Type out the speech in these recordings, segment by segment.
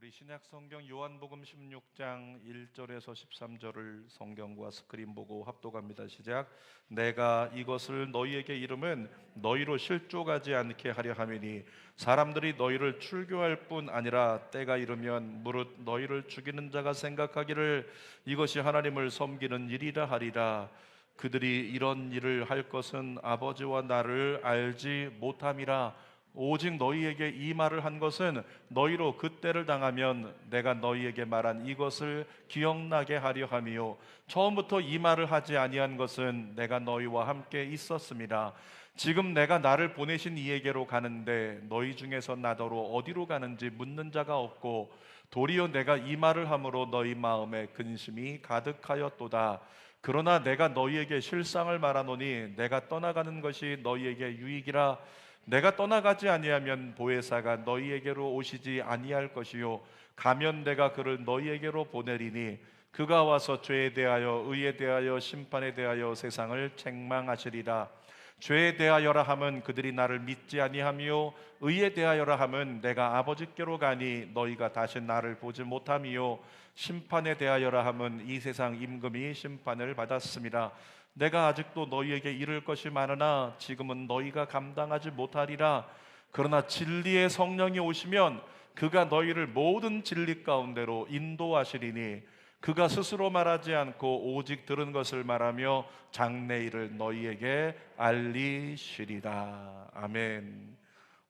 우리 신약 성경 요한복음 16장 1절에서 13절을 성경과 스크린 보고 합독합니다. 시작. 내가 이것을 너희에게 이름은 너희로 실족하지 않게 하려 함이니 사람들이 너희를 출교할 뿐 아니라 때가 이르면 무릇 너희를 죽이는 자가 생각하기를 이것이 하나님을 섬기는 일이라 하리라. 그들이 이런 일을 할 것은 아버지와 나를 알지 못함이라. 오직 너희에게 이 말을 한 것은 너희로 그때를 당하면 내가 너희에게 말한 이것을 기억나게 하려 함이요 처음부터 이 말을 하지 아니한 것은 내가 너희와 함께 있었습니다. 지금 내가 나를 보내신 이에게로 가는데 너희 중에서 나더러 어디로 가는지 묻는 자가 없고 도리어 내가 이 말을 함으로 너희 마음에 근심이 가득하였도다. 그러나 내가 너희에게 실상을 말하노니 내가 떠나가는 것이 너희에게 유익이라. 내가 떠나가지 아니하면 보혜사가 너희에게로 오시지 아니할 것이요 가면 내가 그를 너희에게로 보내리니 그가 와서 죄에 대하여 의에 대하여 심판에 대하여 세상을 책망하시리라. 죄에 대하여라 함은 그들이 나를 믿지 아니하며 의에 대하여라 함은 내가 아버지께로 가니 너희가 다시 나를 보지 못함이요 심판에 대하여라 함은 이 세상 임금이 심판을 받았습니다. 내가 아직도 너희에게 이를 것이 많으나 지금은 너희가 감당하지 못하리라. 그러나 진리의 성령이 오시면 그가 너희를 모든 진리 가운데로 인도하시리니 그가 스스로 말하지 않고 오직 들은 것을 말하며 장래일을 너희에게 알리시리라. 아멘.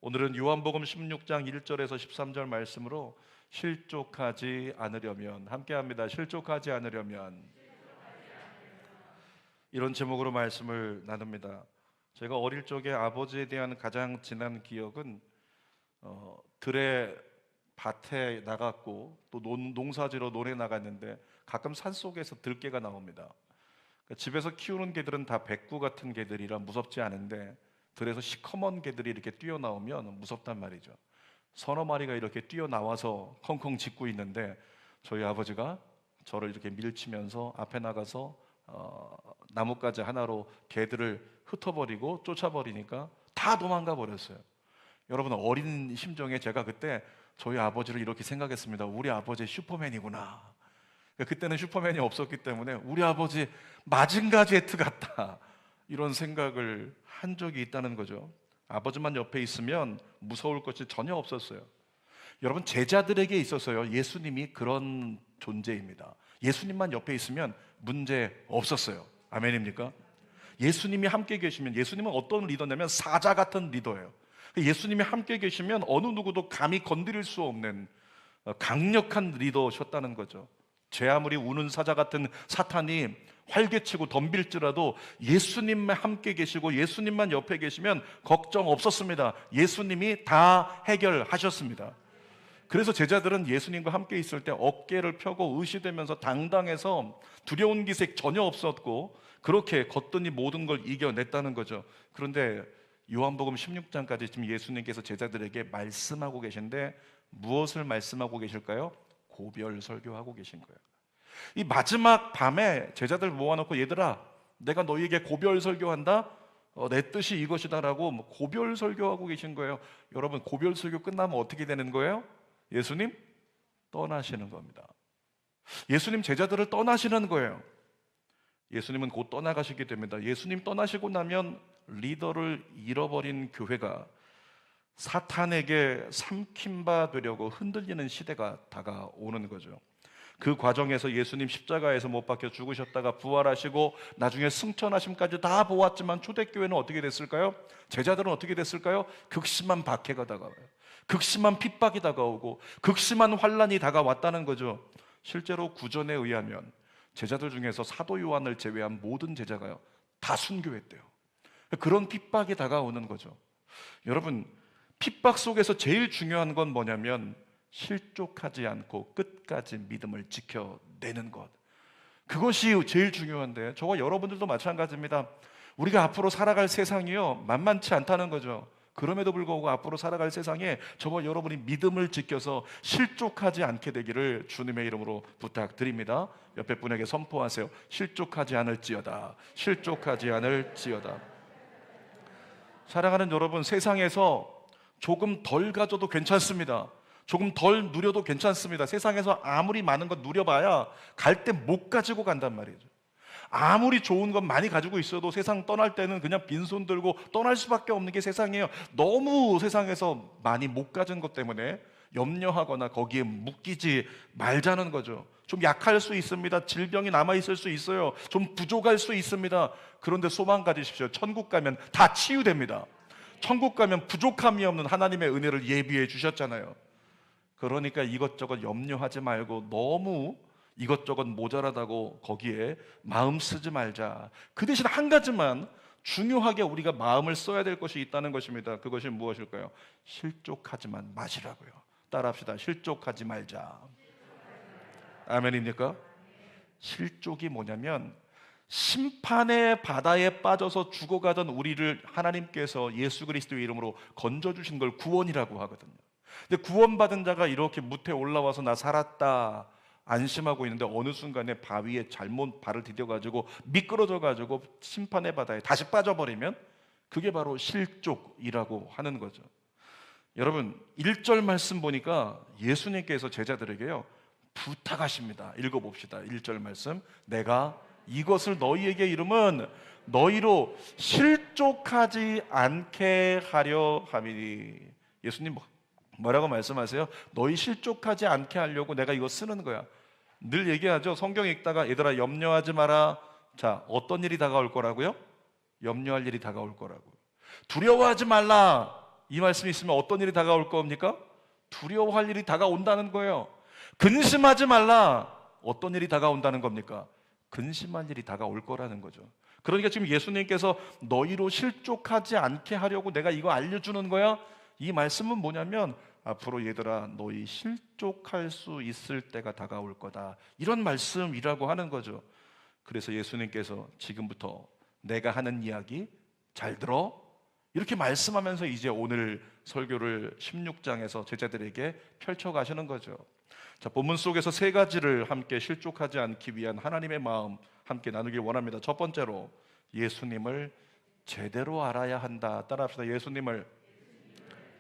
오늘은 요한복음 16장 1절에서 13절 말씀으로 실족하지 않으려면, 함께합니다. 실족하지 않으려면, 이런 제목으로 말씀을 나눕니다. 제가 어릴 적에 아버지에 대한 가장 진한 기억은 들에 밭에 나갔고 또 농사지러 논에 나갔는데 가끔 산속에서 들개가 나옵니다. 그러니까 집에서 키우는 개들은 다 백구 같은 개들이라 무섭지 않은데 들에서 시커먼 개들이 이렇게 뛰어나오면 무섭단 말이죠. 서너 마리가 이렇게 뛰어나와서 컹컹 짖고 있는데 저희 아버지가 저를 이렇게 밀치면서 앞에 나가서 나뭇가지 하나로 개들을 흩어버리고 쫓아버리니까 다 도망가 버렸어요. 여러분, 어린 심정에 제가 그때 저희 아버지를 이렇게 생각했습니다. 우리 아버지 슈퍼맨이구나. 그때는 슈퍼맨이 없었기 때문에 우리 아버지 마징가 제트 같다, 이런 생각을 한 적이 있다는 거죠. 아버지만 옆에 있으면 무서울 것이 전혀 없었어요. 여러분, 제자들에게 있어서요, 예수님이 그런 존재입니다. 예수님만 옆에 있으면 문제 없었어요. 아멘입니까? 예수님이 함께 계시면, 예수님은 어떤 리더냐면 사자 같은 리더예요. 예수님이 함께 계시면 어느 누구도 감히 건드릴 수 없는 강력한 리더셨다는 거죠. 제 아무리 우는 사자 같은 사탄이 활개치고 덤빌지라도 예수님만 함께 계시고 예수님만 옆에 계시면 걱정 없었습니다. 예수님이 다 해결하셨습니다. 그래서 제자들은 예수님과 함께 있을 때 어깨를 펴고 의시되면서 당당해서 두려운 기색 전혀 없었고 그렇게 걷더니 모든 걸 이겨냈다는 거죠. 그런데 요한복음 16장까지 지금 예수님께서 제자들에게 말씀하고 계신데 무엇을 말씀하고 계실까요? 고별 설교하고 계신 거예요. 이 마지막 밤에 제자들 모아놓고 얘들아, 내가 너희에게 고별 설교한다, 내 뜻이 이것이다라고 고별 설교하고 계신 거예요. 여러분, 고별 설교 끝나면 어떻게 되는 거예요? 예수님 떠나시는 겁니다. 예수님 제자들을 떠나시는 거예요. 예수님은 곧 떠나가시게 됩니다. 예수님 떠나시고 나면 리더를 잃어버린 교회가 사탄에게 삼킨바 되려고 흔들리는 시대가 다가오는 거죠. 그 과정에서 예수님 십자가에서 못 박혀 죽으셨다가 부활하시고 나중에 승천하심까지 다 보았지만 초대교회는 어떻게 됐을까요? 제자들은 어떻게 됐을까요? 극심한 박해가 다가와요. 극심한 핍박이 다가오고 극심한 환란이 다가왔다는 거죠. 실제로 구전에 의하면 제자들 중에서 사도 요한을 제외한 모든 제자가요, 다 순교했대요. 그런 핍박이 다가오는 거죠. 여러분, 핍박 속에서 제일 중요한 건 뭐냐면 실족하지 않고 끝까지 믿음을 지켜내는 것, 그것이 제일 중요한데 저와 여러분들도 마찬가지입니다. 우리가 앞으로 살아갈 세상이요, 만만치 않다는 거죠. 그럼에도 불구하고 앞으로 살아갈 세상에 저와 여러분이 믿음을 지켜서 실족하지 않게 되기를 주님의 이름으로 부탁드립니다. 옆에 분에게 선포하세요. 실족하지 않을지어다. 실족하지 않을지어다. 사랑하는 여러분, 세상에서 조금 덜 가져도 괜찮습니다. 조금 덜 누려도 괜찮습니다. 세상에서 아무리 많은 것 누려봐야 갈 때 못 가지고 간단 말이죠. 아무리 좋은 것 많이 가지고 있어도 세상 떠날 때는 그냥 빈손 들고 떠날 수밖에 없는 게 세상이에요. 너무 세상에서 많이 못 가진 것 때문에 염려하거나 거기에 묶이지 말자는 거죠. 좀 약할 수 있습니다. 질병이 남아있을 수 있어요. 좀 부족할 수 있습니다. 그런데 소망 가지십시오. 천국 가면 다 치유됩니다. 천국 가면 부족함이 없는 하나님의 은혜를 예비해 주셨잖아요. 그러니까 이것저것 염려하지 말고 너무 이것저것 모자라다고 거기에 마음 쓰지 말자. 그 대신 한 가지만 중요하게 우리가 마음을 써야 될 것이 있다는 것입니다. 그것이 무엇일까요? 실족하지만 마시라고요. 따라합시다. 실족하지 말자. 아멘입니까? 실족이 뭐냐면 심판의 바다에 빠져서 죽어가던 우리를 하나님께서 예수 그리스도의 이름으로 건져주신 걸 구원이라고 하거든요. 근데 구원받은 자가 이렇게 무태 올라와서 나 살았다 안심하고 있는데 어느 순간에 바위에 잘못 발을 디뎌가지고 미끄러져가지고 심판의 바다에 다시 빠져버리면 그게 바로 실족이라고 하는 거죠. 여러분 1절 말씀 보니까 예수님께서 제자들에게요 부탁하십니다. 읽어봅시다. 1절 말씀, 내가 이것을 너희에게 이름은 너희로 실족하지 않게 하려 함이니. 예수님 뭐라고 말씀하세요? 너희 실족하지 않게 하려고 내가 이거 쓰는 거야. 늘 얘기하죠. 성경 읽다가 얘들아 염려하지 마라. 자, 어떤 일이 다가올 거라고요? 염려할 일이 다가올 거라고. 두려워하지 말라. 이 말씀이 있으면 어떤 일이 다가올 겁니까? 두려워할 일이 다가온다는 거예요. 근심하지 말라. 어떤 일이 다가온다는 겁니까? 근심할 일이 다가올 거라는 거죠. 그러니까 지금 예수님께서 너희로 실족하지 않게 하려고 내가 이거 알려주는 거야. 이 말씀은 뭐냐면 앞으로 얘들아 너희 실족할 수 있을 때가 다가올 거다, 이런 말씀이라고 하는 거죠. 그래서 예수님께서 지금부터 내가 하는 이야기 잘 들어, 이렇게 말씀하면서 이제 오늘 설교를 16장에서 제자들에게 펼쳐가시는 거죠. 자, 본문 속에서 세 가지를 함께 실족하지 않기 위한 하나님의 마음 함께 나누길 원합니다. 첫 번째로 예수님을 제대로 알아야 한다. 따라합시다. 예수님을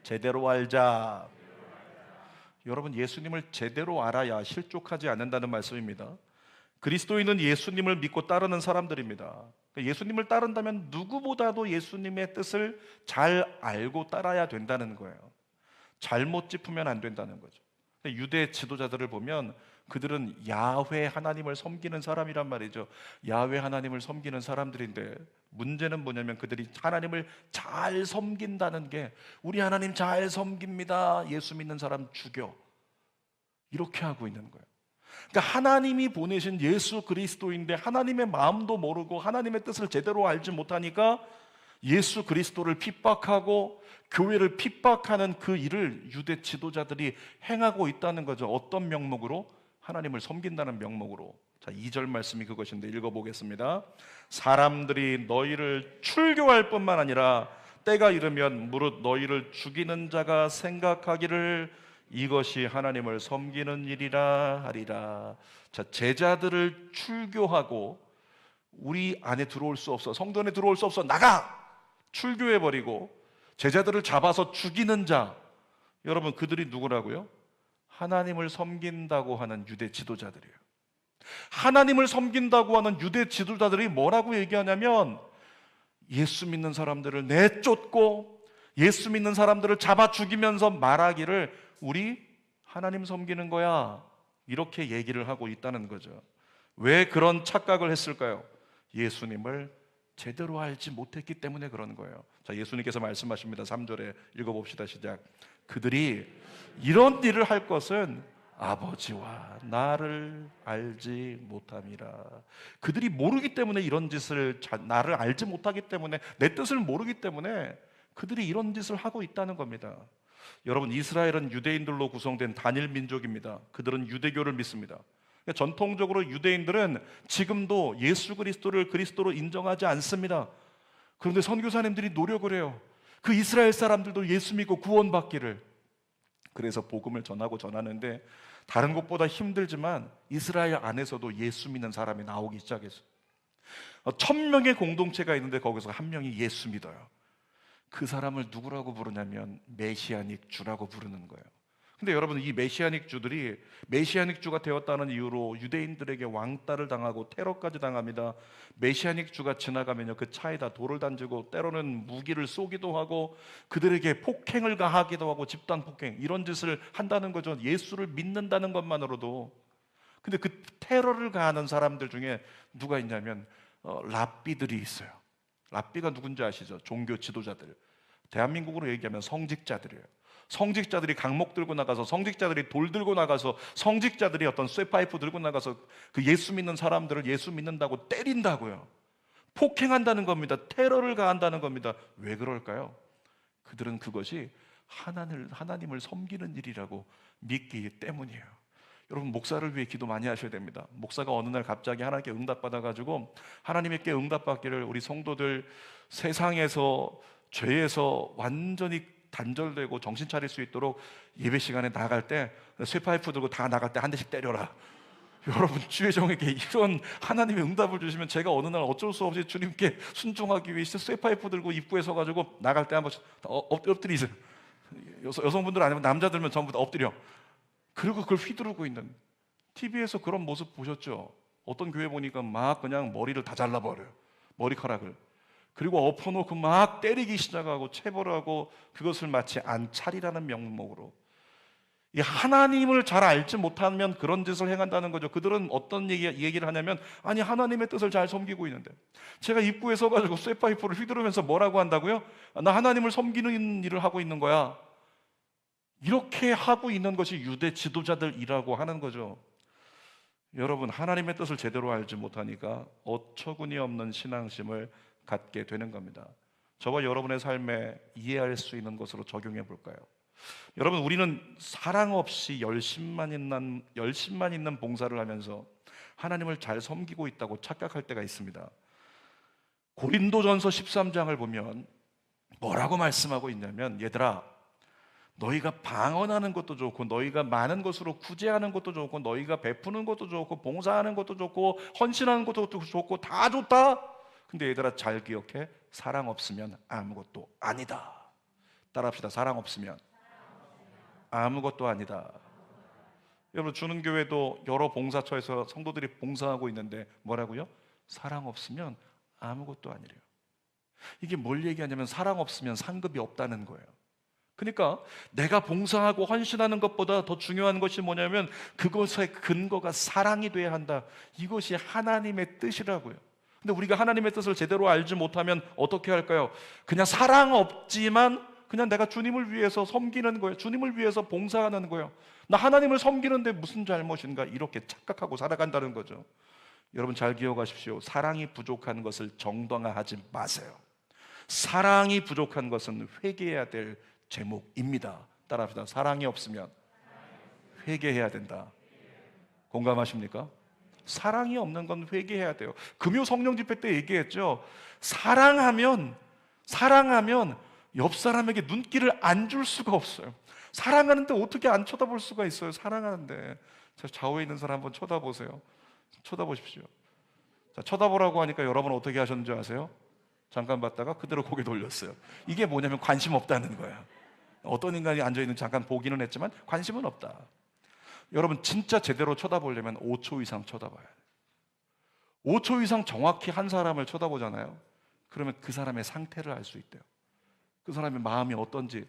제대로 알자. 여러분 예수님을 제대로 알아야 실족하지 않는다는 말씀입니다. 그리스도인은 예수님을 믿고 따르는 사람들입니다. 예수님을 따른다면 누구보다도 예수님의 뜻을 잘 알고 따라야 된다는 거예요. 잘못 짚으면 안 된다는 거죠. 유대 지도자들을 보면 그들은 야훼 하나님을 섬기는 사람이란 말이죠. 야훼 하나님을 섬기는 사람들인데 문제는 뭐냐면 그들이 하나님을 잘 섬긴다는 게 우리 하나님 잘 섬깁니다, 예수 믿는 사람 죽여, 이렇게 하고 있는 거예요. 그러니까 하나님이 보내신 예수 그리스도인데 하나님의 마음도 모르고 하나님의 뜻을 제대로 알지 못하니까 예수 그리스도를 핍박하고 교회를 핍박하는 그 일을 유대 지도자들이 행하고 있다는 거죠. 어떤 명목으로? 하나님을 섬긴다는 명목으로. 자, 2절 말씀이 그것인데 읽어보겠습니다. 사람들이 너희를 출교할 뿐만 아니라 때가 이르면 무릇 너희를 죽이는 자가 생각하기를 이것이 하나님을 섬기는 일이라 하리라. 자, 제자들을 출교하고 우리 안에 들어올 수 없어, 성도 안에 들어올 수 없어, 나가! 출교해버리고 제자들을 잡아서 죽이는 자, 여러분 그들이 누구라고요? 하나님을 섬긴다고 하는 유대 지도자들이에요. 하나님을 섬긴다고 하는 유대 지도자들이 뭐라고 얘기하냐면 예수 믿는 사람들을 내쫓고 예수 믿는 사람들을 잡아 죽이면서 말하기를 우리 하나님 섬기는 거야, 이렇게 얘기를 하고 있다는 거죠. 왜 그런 착각을 했을까요? 예수님을 제대로 알지 못했기 때문에 그런 거예요. 자, 예수님께서 말씀하십니다. 3절에 읽어봅시다. 시작. 그들이 이런 일을 할 것은 아버지와 나를 알지 못함이라. 그들이 모르기 때문에 이런 짓을, 나를 알지 못하기 때문에, 내 뜻을 모르기 때문에 그들이 이런 짓을 하고 있다는 겁니다. 여러분 이스라엘은 유대인들로 구성된 단일 민족입니다. 그들은 유대교를 믿습니다. 전통적으로 유대인들은 지금도 예수 그리스도를 그리스도로 인정하지 않습니다. 그런데 선교사님들이 노력을 해요. 그 이스라엘 사람들도 예수 믿고 구원받기를. 그래서 복음을 전하고 전하는데 다른 곳보다 힘들지만 이스라엘 안에서도 예수 믿는 사람이 나오기 시작했어요. 1000명의 공동체가 있는데 거기서 한 명이 예수 믿어요. 그 사람을 누구라고 부르냐면 메시아닉 주라고 부르는 거예요. 근데 여러분, 이 메시아닉 주들이 메시아닉 주가 되었다는 이유로 유대인들에게 왕따를 당하고 테러까지 당합니다. 메시아닉 주가 지나가면요, 그 차에다 돌을 던지고 때로는 무기를 쏘기도 하고 그들에게 폭행을 가하기도 하고 집단 폭행, 이런 짓을 한다는 거죠. 예수를 믿는다는 것만으로도. 근데 그 테러를 가하는 사람들 중에 누가 있냐면 랍비들이 있어요. 랍비가 누군지 아시죠? 종교 지도자들. 대한민국으로 얘기하면 성직자들이에요. 성직자들이 강목 들고 나가서, 성직자들이 돌 들고 나가서, 성직자들이 어떤 쇠파이프 들고 나가서 그 예수 믿는 사람들을 예수 믿는다고 때린다고요. 폭행한다는 겁니다. 테러를 가한다는 겁니다. 왜 그럴까요? 그들은 그것이 하나님을 섬기는 일이라고 믿기 때문이에요. 여러분, 목사를 위해 기도 많이 하셔야 됩니다. 목사가 어느 날 갑자기 하나님께 응답받아가지고 하나님께 응답받기를, 우리 성도들 세상에서, 죄에서 완전히 단절되고 정신 차릴 수 있도록 예배 시간에 나갈 때 쇠파이프 들고 다 나갈 때 한 대씩 때려라. 여러분, 주의 종에게 이런 하나님의 응답을 주시면 제가 어느 날 어쩔 수 없이 주님께 순종하기 위해서 쇠파이프 들고 입구에 서가지고 나갈 때 한 번씩 엎드리세요. 여성분들 아니면 남자들면 전부 다 엎드려. 그리고 그걸 휘두르고 있는, TV에서 그런 모습 보셨죠? 어떤 교회 보니까 막 그냥 머리를 다 잘라버려요. 머리카락을. 그리고 엎어놓고 막 때리기 시작하고 체벌하고, 그것을 마치 안찰이라는 명목으로. 이 하나님을 잘 알지 못하면 그런 짓을 행한다는 거죠. 그들은 어떤 얘기를 하냐면, 아니 하나님의 뜻을 잘 섬기고 있는데, 제가 입구에 서가지고 쇠파이프를 휘두르면서 뭐라고 한다고요? 나 하나님을 섬기는 일을 하고 있는 거야. 이렇게 하고 있는 것이 유대 지도자들이라고 하는 거죠. 여러분, 하나님의 뜻을 제대로 알지 못하니까 어처구니 없는 신앙심을 갖게 되는 겁니다. 저와 여러분의 삶에 이해할 수 있는 것으로 적용해 볼까요? 여러분, 우리는 사랑 없이 열심만 있는 봉사를 하면서 하나님을 잘 섬기고 있다고 착각할 때가 있습니다. 고린도전서 13장을 보면 뭐라고 말씀하고 있냐면, 얘들아, 너희가 방언하는 것도 좋고, 너희가 많은 것으로 구제하는 것도 좋고, 너희가 베푸는 것도 좋고, 봉사하는 것도 좋고, 헌신하는 것도 좋고, 다 좋다. 근데 얘들아, 잘 기억해. 사랑 없으면 아무것도 아니다. 따라합시다. 사랑 없으면 아무것도 아니다. 여러분, 주는 교회도 여러 봉사처에서 성도들이 봉사하고 있는데 뭐라고요? 사랑 없으면 아무것도 아니래요. 이게 뭘 얘기하냐면, 사랑 없으면 상급이 없다는 거예요. 그러니까 내가 봉사하고 헌신하는 것보다 더 중요한 것이 뭐냐면, 그것의 근거가 사랑이 돼야 한다. 이것이 하나님의 뜻이라고요. 근데 우리가 하나님의 뜻을 제대로 알지 못하면 어떻게 할까요? 그냥 사랑 없지만 그냥 내가 주님을 위해서 섬기는 거예요. 주님을 위해서 봉사하는 거예요. 나 하나님을 섬기는데 무슨 잘못인가, 이렇게 착각하고 살아간다는 거죠. 여러분, 잘 기억하십시오. 사랑이 부족한 것을 정당화하지 마세요. 사랑이 부족한 것은 회개해야 될 제목입니다. 따라합시다. 사랑이 없으면 회개해야 된다. 공감하십니까? 사랑이 없는 건 회개해야 돼요. 금요 성령 집회 때 얘기했죠. 사랑하면 옆 사람에게 눈길을 안 줄 수가 없어요. 사랑하는데 어떻게 안 쳐다볼 수가 있어요? 사랑하는데. 자, 좌우에 있는 사람 한번 쳐다보세요. 쳐다보십시오. 자, 쳐다보라고 하니까 여러분 어떻게 하셨는지 아세요? 잠깐 봤다가 그대로 고개 돌렸어요. 이게 뭐냐면 관심 없다는 거야. 어떤 인간이 앉아있는 잠깐 보기는 했지만 관심은 없다. 여러분, 진짜 제대로 쳐다보려면 5초 이상 쳐다봐야 돼요. 5초 이상 정확히 한 사람을 쳐다보잖아요. 그러면 그 사람의 상태를 알 수 있대요. 그 사람의 마음이 어떤지,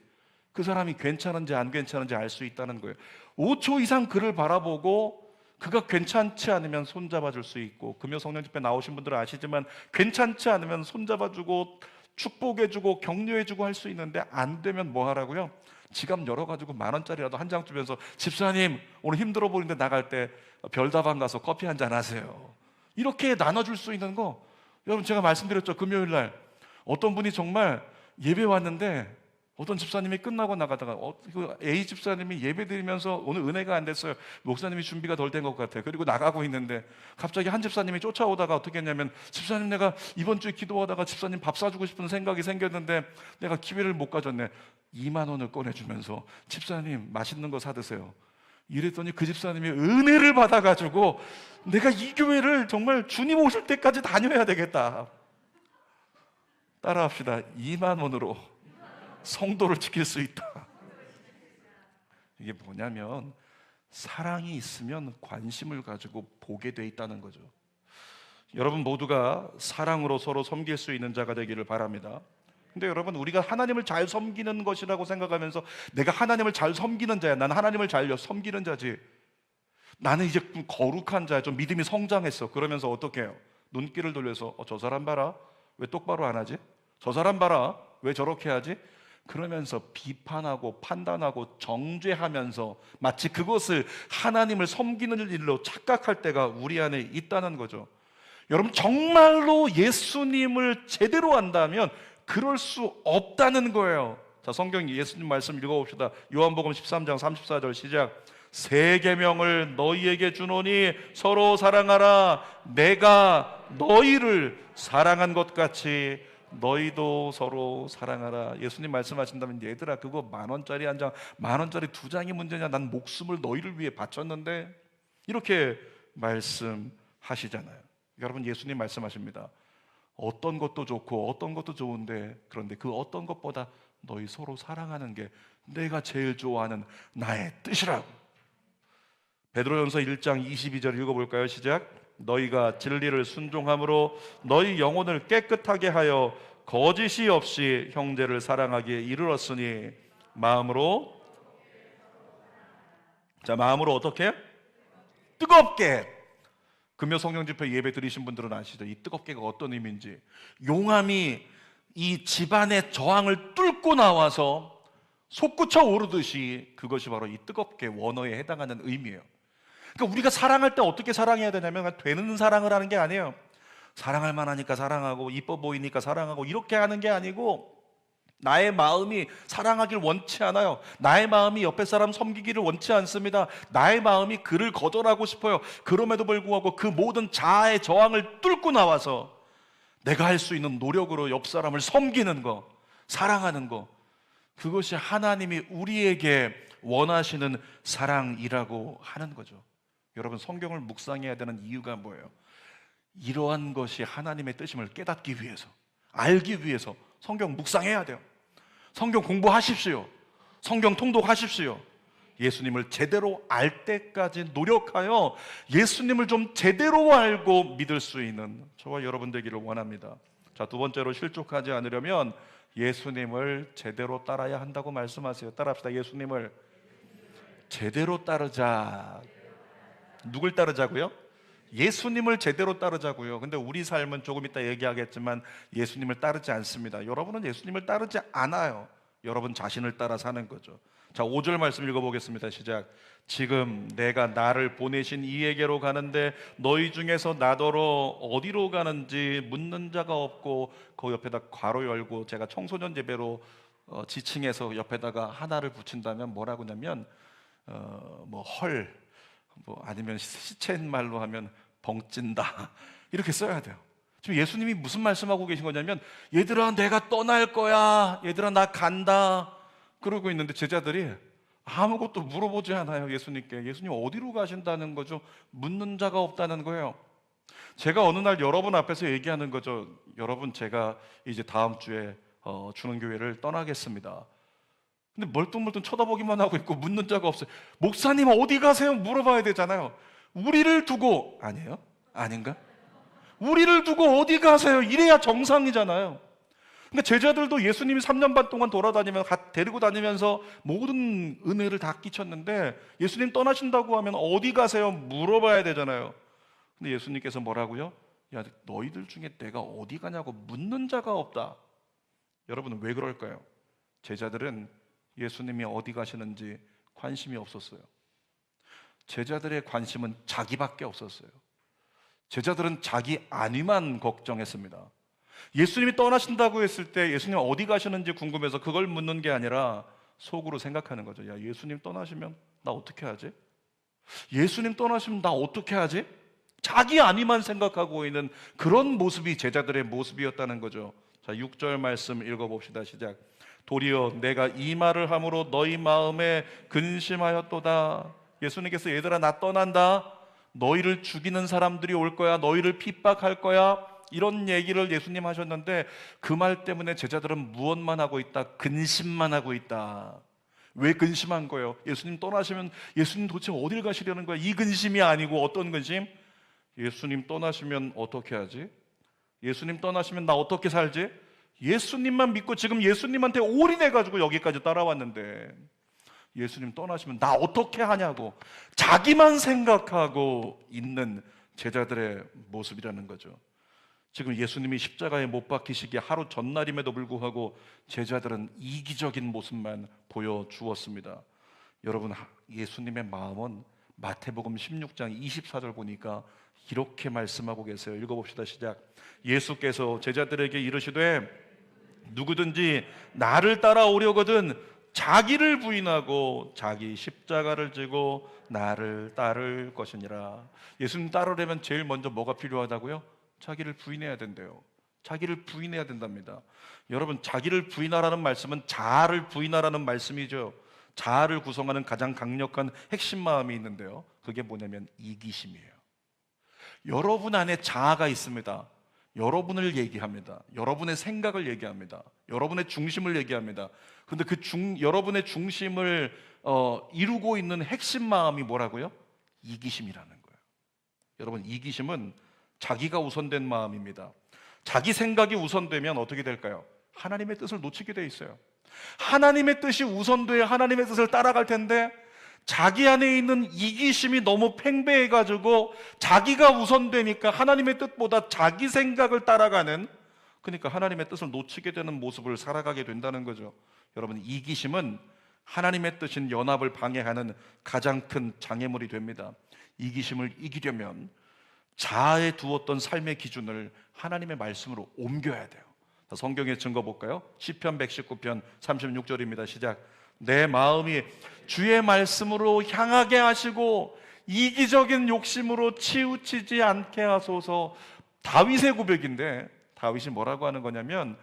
그 사람이 괜찮은지 안 괜찮은지 알 수 있다는 거예요. 5초 이상 그를 바라보고 그가 괜찮지 않으면 손잡아줄 수 있고, 금요 성령 집회 나오신 분들은 아시지만 괜찮지 않으면 손잡아주고 축복해주고 격려해주고 할 수 있는데, 안 되면 뭐 하라고요? 지갑 열어가지고 10,000원짜리라도 한 장 주면서, 집사님 오늘 힘들어 보이는데 나갈 때 별다방 가서 커피 한잔 하세요. 이렇게 나눠줄 수 있는 거. 여러분, 제가 말씀드렸죠. 금요일날 어떤 분이 정말 예배 왔는데, 어떤 집사님이 끝나고 나가다가 그 A 집사님이 예배 드리면서 오늘 은혜가 안 됐어요. 목사님이 준비가 덜 된 것 같아요. 그리고 나가고 있는데 갑자기 한 집사님이 쫓아오다가 어떻게 했냐면, 집사님, 내가 이번 주에 기도하다가 집사님 밥 사주고 싶은 생각이 생겼는데 내가 기회를 못 가졌네. 2만 원을 꺼내주면서, 집사님 맛있는 거 사드세요. 이랬더니 그 집사님이 은혜를 받아가지고, 내가 이 교회를 정말 주님 오실 때까지 다녀야 되겠다. 따라합시다. 2만 원으로 성도를 지킬 수 있다. 이게 뭐냐면 사랑이 있으면 관심을 가지고 보게 돼 있다는 거죠. 여러분 모두가 사랑으로 서로 섬길 수 있는 자가 되기를 바랍니다. 근데 여러분, 우리가 하나님을 잘 섬기는 것이라고 생각하면서 내가 하나님을 잘 섬기는 자야, 나는 하나님을 잘 섬기는 자지, 나는 이제 좀 거룩한 자야, 좀 믿음이 성장했어, 그러면서 어떻게 해요? 눈길을 돌려서 저 사람 봐라, 왜 똑바로 안 하지? 저 사람 봐라, 왜 저렇게 하지? 그러면서 비판하고 판단하고 정죄하면서 마치 그것을 하나님을 섬기는 일로 착각할 때가 우리 안에 있다는 거죠. 여러분, 정말로 예수님을 제대로 안다면 그럴 수 없다는 거예요. 자, 성경 예수님 말씀 읽어봅시다. 요한복음 13장 34절 시작. 새 계명을 너희에게 주노니 서로 사랑하라. 내가 너희를 사랑한 것 같이 너희도 서로 사랑하라. 예수님 말씀하신다면, 얘들아, 그거 10,000원짜리 한 장, 10,000원짜리 2장이 문제냐? 난 목숨을 너희를 위해 바쳤는데. 이렇게 말씀하시잖아요. 여러분, 예수님 말씀하십니다. 어떤 것도 좋고 어떤 것도 좋은데, 그런데 그 어떤 것보다 너희 서로 사랑하는 게 내가 제일 좋아하는 나의 뜻이라고. 베드로전서 1장 22절 읽어볼까요? 시작. 너희가 진리를 순종함으로 너희 영혼을 깨끗하게 하여 거짓이 없이 형제를 사랑하기에 이르렀으니 마음으로, 자, 마음으로 어떻게? 뜨겁게. 금요 성령 집회 예배 드리신 분들은 아시죠? 이 뜨겁게가 어떤 의미인지. 용암이 이 집안의 저항을 뚫고 나와서 솟구쳐 오르듯이, 그것이 바로 이 뜨겁게, 원어에 해당하는 의미예요. 그러니까 우리가 사랑할 때 어떻게 사랑해야 되냐면, 되는 사랑을 하는 게 아니에요. 사랑할 만하니까 사랑하고 이뻐 보이니까 사랑하고 이렇게 하는 게 아니고, 나의 마음이 사랑하길 원치 않아요. 나의 마음이 옆에 사람 섬기기를 원치 않습니다. 나의 마음이 그를 거절하고 싶어요. 그럼에도 불구하고 그 모든 자아의 저항을 뚫고 나와서 내가 할 수 있는 노력으로 옆 사람을 섬기는 거, 사랑하는 거, 그것이 하나님이 우리에게 원하시는 사랑이라고 하는 거죠. 여러분, 성경을 묵상해야 되는 이유가 뭐예요? 이러한 것이 하나님의 뜻임을 깨닫기 위해서, 알기 위해서 성경 묵상해야 돼요. 성경 공부하십시오. 성경 통독하십시오. 예수님을 제대로 알 때까지 노력하여 예수님을 좀 제대로 알고 믿을 수 있는 저와 여러분 되기를 원합니다. 자, 두 번째로 실족하지 않으려면 예수님을 제대로 따라야 한다고 말씀하세요. 따라합시다. 예수님을 제대로 따르자. 누굴 따르자고요? 예수님을 제대로 따르자고요. 근데 우리 삶은 조금 이따 얘기하겠지만 예수님을 따르지 않습니다. 여러분은 예수님을 따르지 않아요. 여러분 자신을 따라 사는 거죠. 자, 5절 말씀 읽어보겠습니다. 시작. 지금 내가 나를 보내신 이에게로 가는데 너희 중에서 나더러 어디로 가는지 묻는 자가 없고, 그 옆에다 괄호 열고, 제가 청소년 예배로 지칭해서 옆에다가 하나를 붙인다면 뭐라고 하냐면 아니면 시쳇말로 하면 벙찐다, 이렇게 써야 돼요. 지금 예수님이 무슨 말씀하고 계신 거냐면, 얘들아 내가 떠날 거야, 얘들아 나 간다, 그러고 있는데 제자들이 아무것도 물어보지 않아요. 예수님께. 예수님 어디로 가신다는 거죠? 묻는 자가 없다는 거예요. 제가 어느 날 여러분 앞에서 얘기하는 거죠. 여러분, 제가 이제 다음 주에 주는 교회를 떠나겠습니다. 근데 멀뚱멀뚱 쳐다보기만 하고 있고 묻는 자가 없어요. 목사님 어디 가세요? 물어봐야 되잖아요. 우리를 두고, 아니에요? 아닌가? 우리를 두고 어디 가세요? 이래야 정상이잖아요. 그러니까 제자들도 예수님이 3년 반 동안 데리고 다니면서 모든 은혜를 다 끼쳤는데, 예수님 떠나신다고 하면 어디 가세요? 물어봐야 되잖아요. 근데 예수님께서 뭐라고요? 야, 너희들 중에 내가 어디 가냐고 묻는 자가 없다. 여러분은 왜 그럴까요? 제자들은 예수님이 어디 가시는지 관심이 없었어요. 제자들의 관심은 자기밖에 없었어요. 제자들은 자기 안위만 걱정했습니다. 예수님이 떠나신다고 했을 때 예수님 어디 가시는지 궁금해서 그걸 묻는 게 아니라 속으로 생각하는 거죠. 야, 예수님 떠나시면 나 어떻게 하지? 예수님 떠나시면 나 어떻게 하지? 자기 안위만 생각하고 있는 그런 모습이 제자들의 모습이었다는 거죠. 자, 6절 말씀 읽어봅시다. 시작. 도리어 내가 이 말을 함으로 너희 마음에 근심하였도다. 예수님께서 얘들아 나 떠난다, 너희를 죽이는 사람들이 올 거야, 너희를 핍박할 거야, 이런 얘기를 예수님 하셨는데, 그 말 때문에 제자들은 무엇만 하고 있다? 근심만 하고 있다. 왜 근심한 거예요? 예수님 떠나시면 예수님 도대체 어딜 가시려는 거야? 이 근심이 아니고 어떤 근심? 예수님 떠나시면 어떻게 하지? 예수님 떠나시면 나 어떻게 살지? 예수님만 믿고 지금 예수님한테 올인해가지고 여기까지 따라왔는데 예수님 떠나시면 나 어떻게 하냐고 자기만 생각하고 있는 제자들의 모습이라는 거죠. 지금 예수님이 십자가에 못 박히시기에 하루 전날임에도 불구하고 제자들은 이기적인 모습만 보여주었습니다. 여러분, 예수님의 마음은 마태복음 16장 24절 보니까 이렇게 말씀하고 계세요. 읽어봅시다. 시작. 예수께서 제자들에게 이르시되 누구든지 나를 따라오려거든 자기를 부인하고 자기 십자가를 지고 나를 따를 것이니라. 예수님 따르려면 제일 먼저 뭐가 필요하다고요? 자기를 부인해야 된대요. 자기를 부인해야 된답니다. 여러분, 자기를 부인하라는 말씀은 자아를 부인하라는 말씀이죠. 자아를 구성하는 가장 강력한 핵심 마음이 있는데요, 그게 뭐냐면 이기심이에요. 여러분 안에 자아가 있습니다. 여러분을 얘기합니다. 여러분의 생각을 얘기합니다. 여러분의 중심을 얘기합니다. 근데 여러분의 중심을 이루고 있는 핵심 마음이 뭐라고요? 이기심이라는 거예요. 여러분, 이기심은 자기가 우선된 마음입니다. 자기 생각이 우선되면 어떻게 될까요? 하나님의 뜻을 놓치게 돼 있어요. 하나님의 뜻이 우선돼야 하나님의 뜻을 따라갈 텐데 자기 안에 있는 이기심이 너무 팽배해가지고 자기가 우선되니까 하나님의 뜻보다 자기 생각을 따라가는, 그러니까 하나님의 뜻을 놓치게 되는 모습을 살아가게 된다는 거죠. 여러분, 이기심은 하나님의 뜻인 연합을 방해하는 가장 큰 장애물이 됩니다. 이기심을 이기려면 자아에 두었던 삶의 기준을 하나님의 말씀으로 옮겨야 돼요. 성경의 증거 볼까요? 시편 119편 36절입니다. 시작. 내 마음이 주의 말씀으로 향하게 하시고 이기적인 욕심으로 치우치지 않게 하소서. 다윗의 고백인데 다윗이 뭐라고 하는 거냐면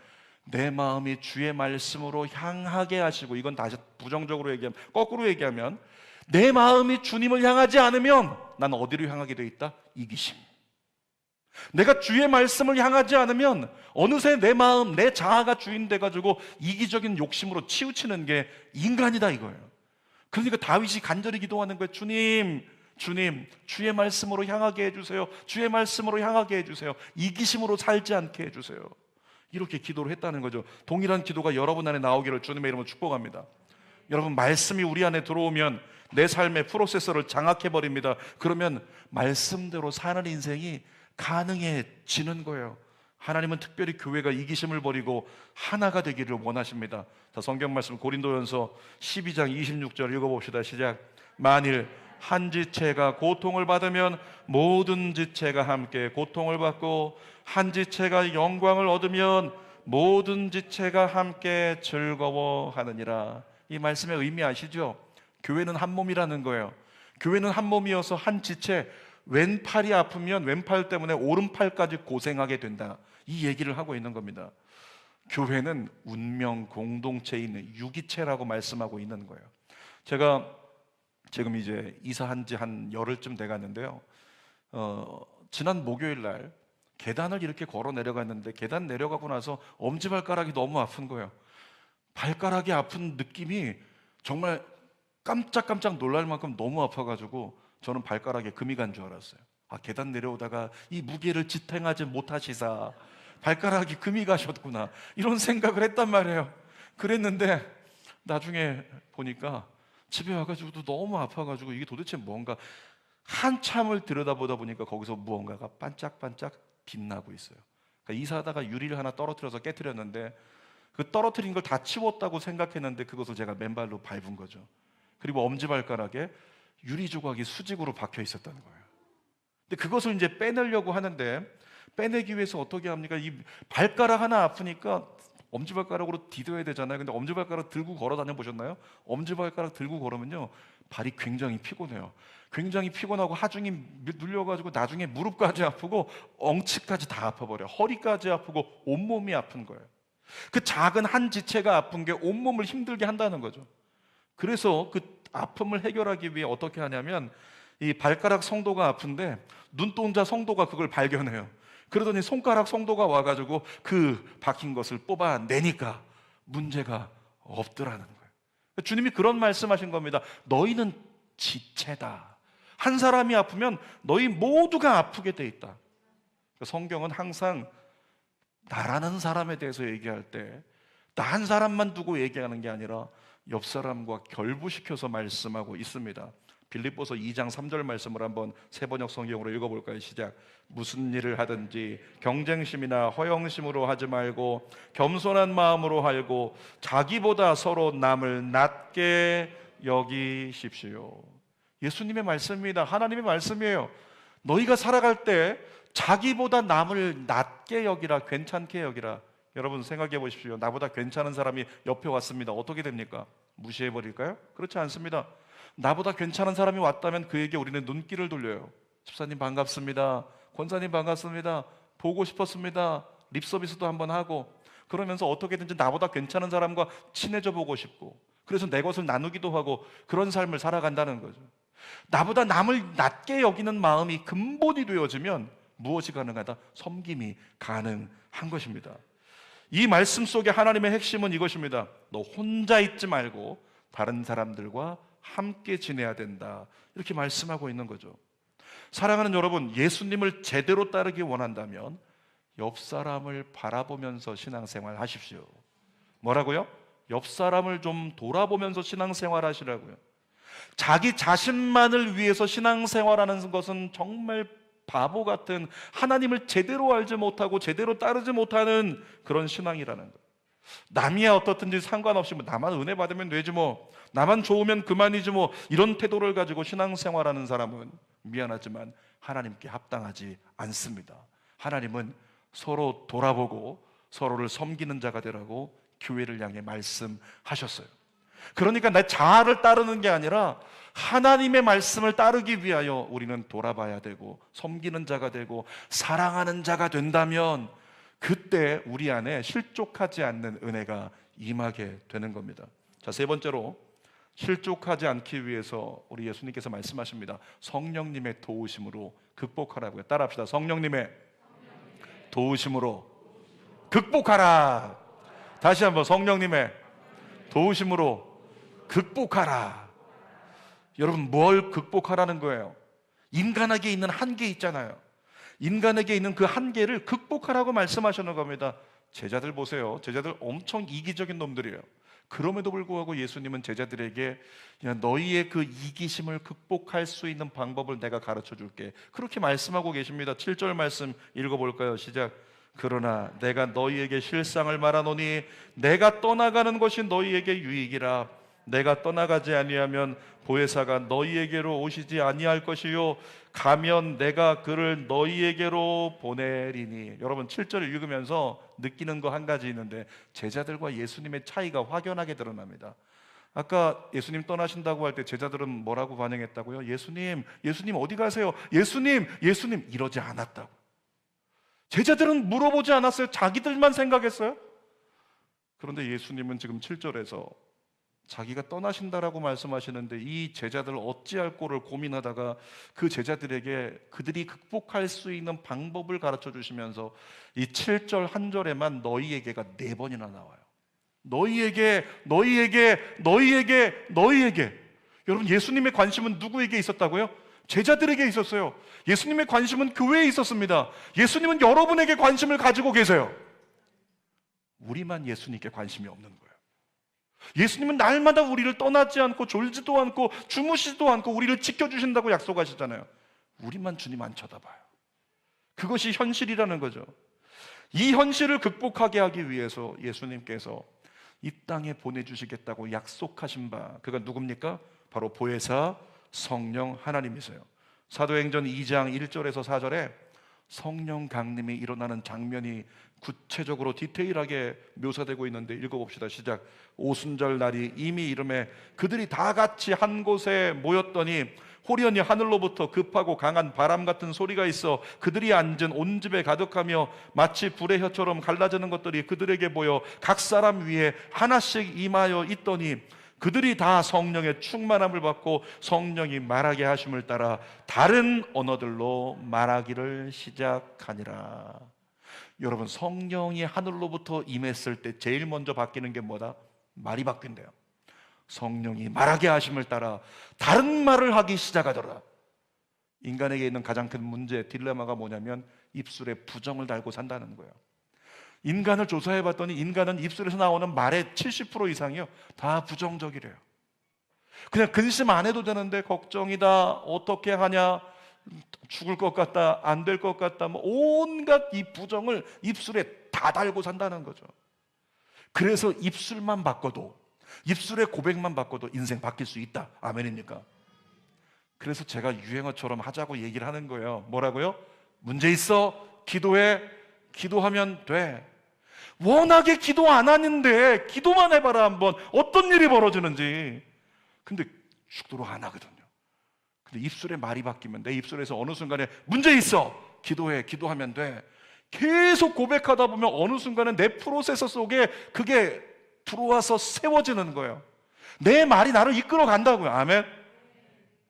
내 마음이 주의 말씀으로 향하게 하시고, 이건 다시 부정적으로 얘기하면, 거꾸로 얘기하면 내 마음이 주님을 향하지 않으면 난 어디로 향하게 돼 있다? 이기심. 내가 주의 말씀을 향하지 않으면 어느새 내 마음, 내 자아가 주인 돼가지고 이기적인 욕심으로 치우치는 게 인간이다 이거예요. 그러니까 다윗이 간절히 기도하는 거예요. 주님, 주의 말씀으로 향하게 해주세요. 주의 말씀으로 향하게 해주세요. 이기심으로 살지 않게 해주세요. 이렇게 기도를 했다는 거죠. 동일한 기도가 여러분 안에 나오기를 주님의 이름으로 축복합니다. 여러분, 말씀이 우리 안에 들어오면 내 삶의 프로세서를 장악해버립니다. 그러면 말씀대로 사는 인생이 가능해지는 거예요. 하나님은 특별히 교회가 이기심을 버리고 하나가 되기를 원하십니다. 자, 성경 말씀 고린도전서 12장 26절 읽어봅시다. 시작. 만일 한 지체가 고통을 받으면 모든 지체가 함께 고통을 받고 한 지체가 영광을 얻으면 모든 지체가 함께 즐거워하느니라. 이 말씀의 의미 아시죠? 교회는 한 몸이라는 거예요. 교회는 한 몸이어서 한 지체, 왼팔이 아프면 왼팔 때문에 오른팔까지 고생하게 된다, 이 얘기를 하고 있는 겁니다. 교회는 운명 공동체에 있는 유기체라고 말씀하고 있는 거예요. 제가 지금 이제 이사한 지 한 열흘쯤 돼갔는데요, 지난 목요일 날 계단을 이렇게 걸어 내려갔는데 계단 내려가고 나서 엄지발가락이 너무 아픈 거예요. 발가락이 아픈 느낌이 정말 깜짝깜짝 놀랄 만큼 너무 아파가지고 저는 발가락에 금이 간 줄 알았어요. 계단 내려오다가 이 무게를 지탱하지 못하시사 발가락이 금이 가셨구나, 이런 생각을 했단 말이에요. 그랬는데 나중에 보니까 집에 와가지고도 너무 아파가지고 이게 도대체 뭔가 한참을 들여다보다 보니까 거기서 무언가가 반짝반짝 빛나고 있어요. 그러니까 이사하다가 유리를 하나 떨어뜨려서 깨트렸는데 그 떨어뜨린 걸 다 치웠다고 생각했는데 그것을 제가 맨발로 밟은 거죠. 그리고 엄지발가락에 유리 조각이 수직으로 박혀 있었다는 거예요. 근데 그것을 이제 빼내려고 하는데 빼내기 위해서 어떻게 합니까? 이 발가락 하나 아프니까 엄지발가락으로 디뎌야 되잖아요. 근데 엄지발가락 들고 걸어 다녀 보셨나요? 엄지발가락 들고 걸으면요, 발이 굉장히 피곤해요. 굉장히 피곤하고 하중이 눌려가지고 나중에 무릎까지 아프고 엉치까지 다 아파버려요. 허리까지 아프고 온몸이 아픈 거예요. 그 작은 한 지체가 아픈 게 온몸을 힘들게 한다는 거죠. 그래서 그 아픔을 해결하기 위해 어떻게 하냐면 이 발가락 성도가 아픈데 눈동자 성도가 그걸 발견해요. 그러더니 손가락 성도가 와가지고 그 박힌 것을 뽑아내니까 문제가 없더라는 거예요. 주님이 그런 말씀하신 겁니다. 너희는 지체다. 한 사람이 아프면 너희 모두가 아프게 돼 있다. 성경은 항상 나라는 사람에 대해서 얘기할 때 나 한 사람만 두고 얘기하는 게 아니라 옆 사람과 결부시켜서 말씀하고 있습니다. 빌립보서 2장 3절 말씀을 한번 새번역 성경으로 읽어볼까요? 시작. 무슨 일을 하든지 경쟁심이나 허영심으로 하지 말고 겸손한 마음으로 하고 자기보다 서로 남을 낮게 여기십시오. 예수님의 말씀입니다. 하나님의 말씀이에요. 너희가 살아갈 때 자기보다 남을 낮게 여기라, 괜찮게 여기라. 여러분 생각해 보십시오. 나보다 괜찮은 사람이 옆에 왔습니다. 어떻게 됩니까? 무시해 버릴까요? 그렇지 않습니다. 나보다 괜찮은 사람이 왔다면 그에게 우리는 눈길을 돌려요. 집사님 반갑습니다. 권사님 반갑습니다. 보고 싶었습니다. 립서비스도 한번 하고, 그러면서 어떻게든지 나보다 괜찮은 사람과 친해져 보고 싶고, 그래서 내 것을 나누기도 하고, 그런 삶을 살아간다는 거죠. 나보다 남을 낮게 여기는 마음이 근본이 되어지면 무엇이 가능하다? 섬김이 가능한 것입니다. 이 말씀 속에 하나님의 핵심은 이것입니다. 너 혼자 있지 말고 다른 사람들과 함께 지내야 된다. 이렇게 말씀하고 있는 거죠. 사랑하는 여러분, 예수님을 제대로 따르기 원한다면 옆 사람을 바라보면서 신앙생활 하십시오. 뭐라고요? 옆 사람을 좀 돌아보면서 신앙생활 하시라고요. 자기 자신만을 위해서 신앙생활하는 것은 정말 바보 같은, 하나님을 제대로 알지 못하고 제대로 따르지 못하는 그런 신앙이라는 거예요. 남이야 어떻든지 상관없이 나만 은혜 받으면 되지 나만 좋으면 그만이지 이런 태도를 가지고 신앙생활하는 사람은 미안하지만 하나님께 합당하지 않습니다. 하나님은 서로 돌아보고 서로를 섬기는 자가 되라고 교회를 향해 말씀하셨어요. 그러니까 내 자아를 따르는 게 아니라 하나님의 말씀을 따르기 위하여 우리는 돌아봐야 되고 섬기는 자가 되고 사랑하는 자가 된다면 그때 우리 안에 실족하지 않는 은혜가 임하게 되는 겁니다. 자, 세 번째로 실족하지 않기 위해서 우리 예수님께서 말씀하십니다. 성령님의 도우심으로 극복하라고요. 따라합시다. 성령님의 도우심으로 극복하라. 다시 한번 성령님의 도우심으로 극복하라. 여러분, 뭘 극복하라는 거예요? 인간에게 있는 한계 있잖아요. 인간에게 있는 그 한계를 극복하라고 말씀하시는 겁니다. 제자들 보세요. 제자들 엄청 이기적인 놈들이에요. 그럼에도 불구하고 예수님은 제자들에게 너희의 그 이기심을 극복할 수 있는 방법을 내가 가르쳐 줄게, 그렇게 말씀하고 계십니다. 7절 말씀 읽어볼까요? 시작. 그러나 내가 너희에게 실상을 말하노니 내가 떠나가는 것이 너희에게 유익이라. 내가 떠나가지 아니하면 보혜사가 너희에게로 오시지 아니할 것이요 가면 내가 그를 너희에게로 보내리니. 여러분 7절을 읽으면서 느끼는 거 한 가지 있는데 제자들과 예수님의 차이가 확연하게 드러납니다. 아까 예수님 떠나신다고 할 때 제자들은 뭐라고 반응했다고요? 예수님 어디 가세요? 예수님 이러지 않았다고. 제자들은 물어보지 않았어요. 자기들만 생각했어요. 그런데 예수님은 지금 7절에서 자기가 떠나신다라고 말씀하시는데 이 제자들 어찌할 꼴을 고민하다가 그 제자들에게 그들이 극복할 수 있는 방법을 가르쳐 주시면서 이 7절 한 절에만 너희에게가 4번이나 나와요. 너희에게. 여러분, 예수님의 관심은 누구에게 있었다고요? 제자들에게 있었어요. 예수님의 관심은 교회에 있었습니다. 예수님은 여러분에게 관심을 가지고 계세요. 우리만 예수님께 관심이 없는 거예요. 예수님은 날마다 우리를 떠나지 않고 졸지도 않고 주무시지도 않고 우리를 지켜주신다고 약속하시잖아요. 우리만 주님 안 쳐다봐요. 그것이 현실이라는 거죠. 이 현실을 극복하게 하기 위해서 예수님께서 이 땅에 보내주시겠다고 약속하신 바, 그가 누굽니까? 바로 보혜사 성령 하나님이세요. 사도행전 2장 1절에서 4절에 성령 강림이 일어나는 장면이 구체적으로 디테일하게 묘사되고 있는데 읽어봅시다. 시작. 오순절 날이 이미 이름에 그들이 다 같이 한 곳에 모였더니 호련히 하늘로부터 급하고 강한 바람 같은 소리가 있어 그들이 앉은 온 집에 가득하며 마치 불의 혀처럼 갈라지는 것들이 그들에게 보여 각 사람 위에 하나씩 임하여 있더니 그들이 다 성령의 충만함을 받고 성령이 말하게 하심을 따라 다른 언어들로 말하기를 시작하니라. 여러분, 성령이 하늘로부터 임했을 때 제일 먼저 바뀌는 게 뭐다? 말이 바뀐대요. 성령이 말하게 하심을 따라 다른 말을 하기 시작하더라. 인간에게 있는 가장 큰 문제, 딜레마가 뭐냐면 입술에 부정을 달고 산다는 거예요. 인간을 조사해 봤더니 인간은 입술에서 나오는 말의 70% 이상이요 다 부정적이래요. 그냥 근심 안 해도 되는데 걱정이다, 어떻게 하냐, 죽을 것 같다, 안 될 것 같다, 뭐 온갖 이 부정을 입술에 다 달고 산다는 거죠. 그래서 입술만 바꿔도, 입술의 고백만 바꿔도 인생 바뀔 수 있다. 아멘입니까? 그래서 제가 유행어처럼 하자고 얘기를 하는 거예요. 뭐라고요? 문제 있어? 기도해. 기도하면 돼. 워낙에 기도 안 하는데 기도만 해봐라 한번 어떤 일이 벌어지는지. 근데 죽도록 안 하거든요. 근데 입술에 말이 바뀌면 내 입술에서 어느 순간에 문제 있어. 기도해. 기도하면 돼. 계속 고백하다 보면 어느 순간에 내 프로세서 속에 그게 들어와서 세워지는 거예요. 내 말이 나를 이끌어 간다고요. 아멘.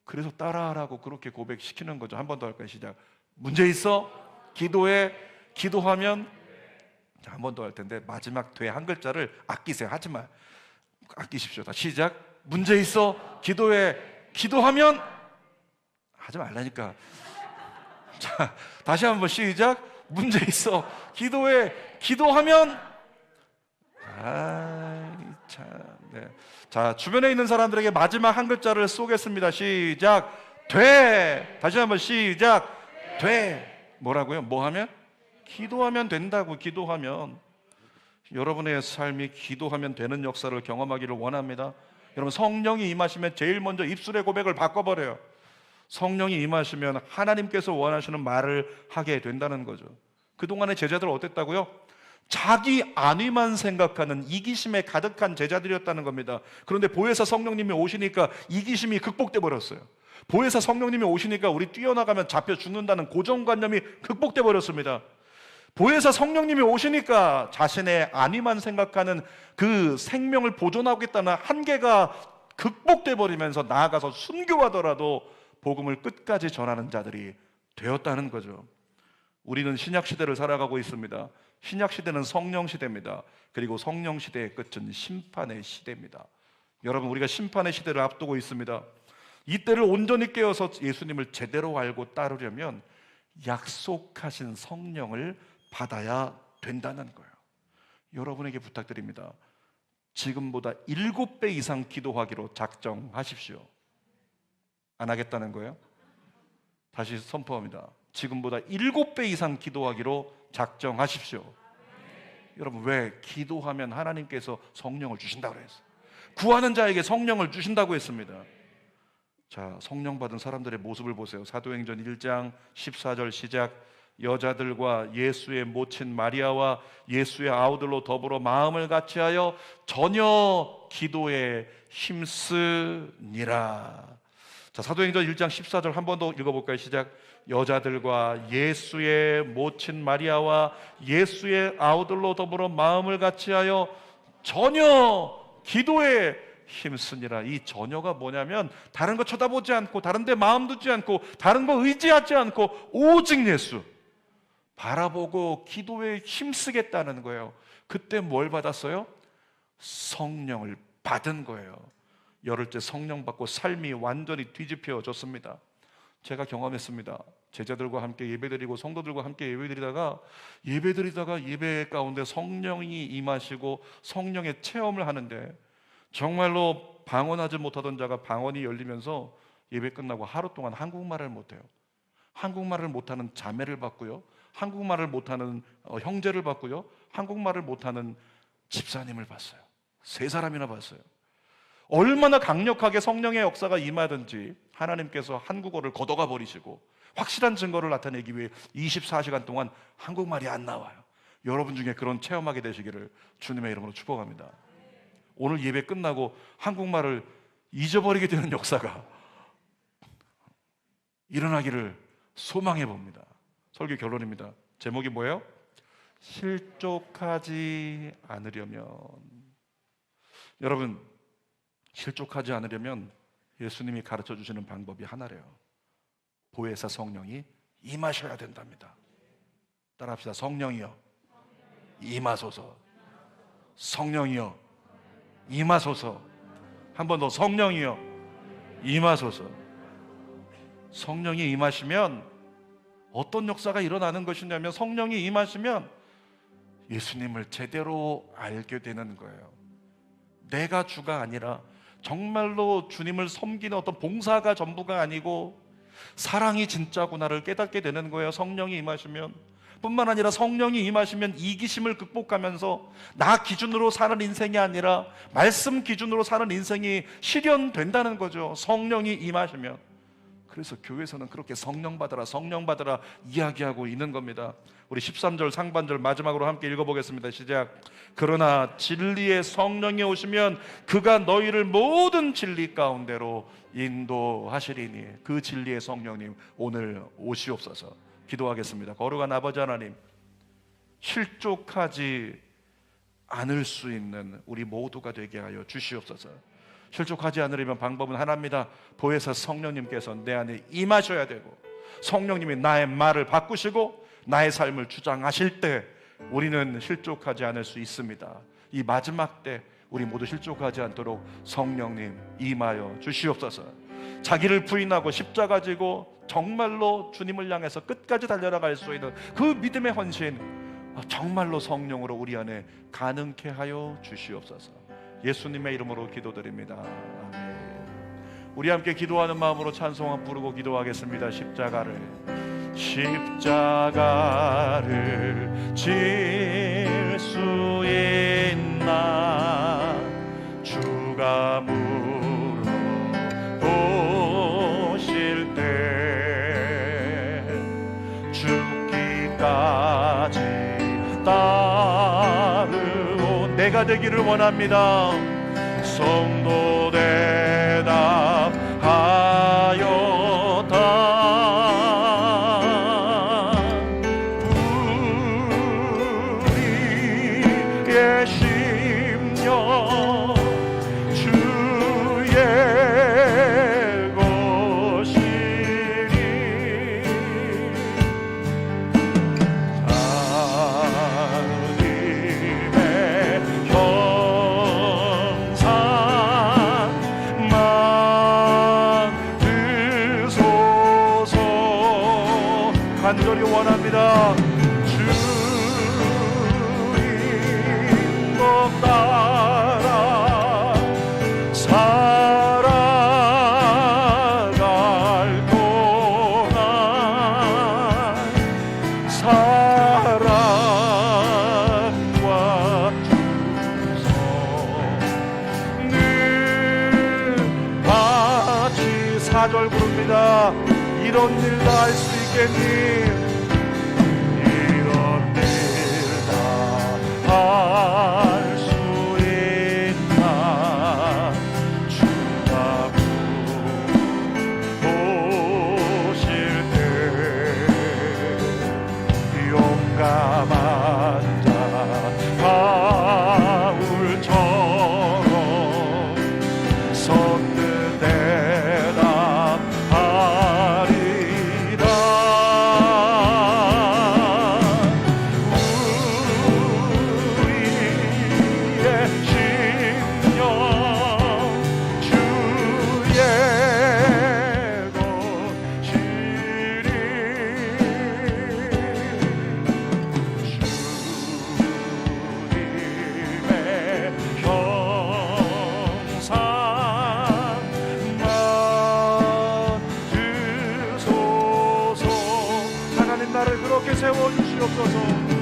그래서 따라하라고 그렇게 고백시키는 거죠. 한 번 더 할까요? 시작. 문제 있어? 기도해. 기도하면. 자, 한 번 더 할 텐데 마지막 돼 한 글자를 아끼세요. 하지만 아끼십시오. 다 시작. 문제 있어? 기도해. 기도하면. 하지 말라니까. 자, 다시 한번 시작. 문제 있어. 기도해. 기도하면. 참. 네. 자, 주변에 있는 사람들에게 마지막 한 글자를 쏘겠습니다. 시작. 돼. 다시 한번 시작. 돼. 뭐라고요? 뭐 하면? 기도하면 된다고. 기도하면. 여러분의 삶이 기도하면 되는 역사를 경험하기를 원합니다. 여러분, 성령이 임하시면 제일 먼저 입술의 고백을 바꿔버려요. 성령이 임하시면 하나님께서 원하시는 말을 하게 된다는 거죠. 그동안의 제자들 어땠다고요? 자기 안위만 생각하는 이기심에 가득한 제자들이었다는 겁니다. 그런데 보혜사 성령님이 오시니까 이기심이 극복돼 버렸어요. 보혜사 성령님이 오시니까 우리 뛰어나가면 잡혀 죽는다는 고정관념이 극복돼 버렸습니다. 보혜사 성령님이 오시니까 자신의 안위만 생각하는 그 생명을 보존하겠다는 한계가 극복돼 버리면서 나아가서 순교하더라도 복음을 끝까지 전하는 자들이 되었다는 거죠. 우리는 신약 시대를 살아가고 있습니다. 신약 시대는 성령 시대입니다. 그리고 성령 시대의 끝은 심판의 시대입니다. 여러분, 우리가 심판의 시대를 앞두고 있습니다. 이때를 온전히 깨어서 예수님을 제대로 알고 따르려면 약속하신 성령을 받아야 된다는 거예요. 여러분에게 부탁드립니다. 지금보다 7배 이상 기도하기로 작정하십시오. 안 하겠다는 거예요? 다시 선포합니다. 지금보다 7배 이상 기도하기로 작정하십시오. 여러분, 왜? 기도하면 하나님께서 성령을 주신다고 했어요. 구하는 자에게 성령을 주신다고 했습니다. 자, 성령 받은 사람들의 모습을 보세요. 사도행전 1장 14절 시작. 여자들과 예수의 모친 마리아와 예수의 아우들로 더불어 마음을 같이하여 전혀 기도에 힘쓰니라. 자, 사도행전 1장 14절 한 번 더 읽어볼까요? 시작. 여자들과 예수의 모친 마리아와 예수의 아우들로 더불어 마음을 같이하여 전혀 기도에 힘쓰니라. 이 전혀가 뭐냐면 다른 거 쳐다보지 않고 다른 데 마음 두지 않고 다른 거 의지하지 않고 오직 예수 바라보고 기도에 힘쓰겠다는 거예요. 그때 뭘 받았어요? 성령을 받은 거예요. 열흘째 성령 받고 삶이 완전히 뒤집혀졌습니다. 제가 경험했습니다. 제자들과 함께 예배드리고 성도들과 함께 예배드리다가 예배 가운데 성령이 임하시고 성령의 체험을 하는데 정말로 방언하지 못하던 자가 방언이 열리면서 예배 끝나고 하루 동안 한국말을 못해요. 한국말을 못하는 자매를 봤고요, 한국말을 못하는 형제를 봤고요, 한국말을 못하는 집사님을 봤어요. 3사람이나 봤어요. 얼마나 강력하게 성령의 역사가 임하든지 하나님께서 한국어를 걷어가 버리시고 확실한 증거를 나타내기 위해 24시간 동안 한국말이 안 나와요. 여러분 중에 그런 체험하게 되시기를 주님의 이름으로 축복합니다. 오늘 예배 끝나고 한국말을 잊어버리게 되는 역사가 일어나기를 소망해 봅니다. 설교 결론입니다. 제목이 뭐예요? 실족하지 않으려면. 여러분, 실족하지 않으려면 예수님이 가르쳐 주시는 방법이 하나래요. 보혜사 성령이 임하셔야 된답니다. 따라합시다. 성령이여 임하소서. 성령이여 임하소서. 한 번 더, 성령이여 임하소서. 성령이 임하시면 어떤 역사가 일어나는 것이냐면, 성령이 임하시면 예수님을 제대로 알게 되는 거예요. 내가 주가 아니라 정말로 주님을 섬기는 어떤 봉사가 전부가 아니고 사랑이 진짜구나를 깨닫게 되는 거예요. 성령이 임하시면. 뿐만 아니라 성령이 임하시면 이기심을 극복하면서 나 기준으로 사는 인생이 아니라 말씀 기준으로 사는 인생이 실현된다는 거죠. 성령이 임하시면. 그래서 교회에서는 그렇게 성령 받으라, 성령 받으라 이야기하고 있는 겁니다. 우리 13절 상반절 마지막으로 함께 읽어보겠습니다. 시작. 그러나 진리의 성령이 오시면 그가 너희를 모든 진리 가운데로 인도하시리니. 그 진리의 성령님 오늘 오시옵소서. 기도하겠습니다. 거룩한 아버지 하나님, 실족하지 않을 수 있는 우리 모두가 되게 하여 주시옵소서. 실족하지 않으려면 방법은 하나입니다. 보혜사 성령님께서 내 안에 임하셔야 되고, 성령님이 나의 말을 바꾸시고 나의 삶을 주장하실 때 우리는 실족하지 않을 수 있습니다. 이 마지막 때 우리 모두 실족하지 않도록 성령님 임하여 주시옵소서. 자기를 부인하고 십자가 지고 정말로 주님을 향해서 끝까지 달려나갈 수 있는 그 믿음의 헌신, 정말로 성령으로 우리 안에 가능케 하여 주시옵소서. 예수님의 이름으로 기도드립니다. 아멘. 우리 함께 기도하는 마음으로 찬송 부르고 기도하겠습니다. 십자가를 질 수 있나 주가 물어보실 때 죽기까지 따르고 내가 되기를 원합니다. 성도 대답하였다. 우리의 심령 주의 것이니 하나님의 형상만 드소서. 간절히 원합니다. 주인도 따라 살아갈 동안 사랑과 주소 늘 같이 4절 부릅니다. 이런 일 다 할 수 있겠니? 이런 일 다 할 수 있나? 주가 보실 때 용감한 자 바울처럼 선뜻 대답하리라. 우리의 심령 주의 것이리. 주님의 형상만 드소서. 하나님 나를 그렇게 세워주시옵소서.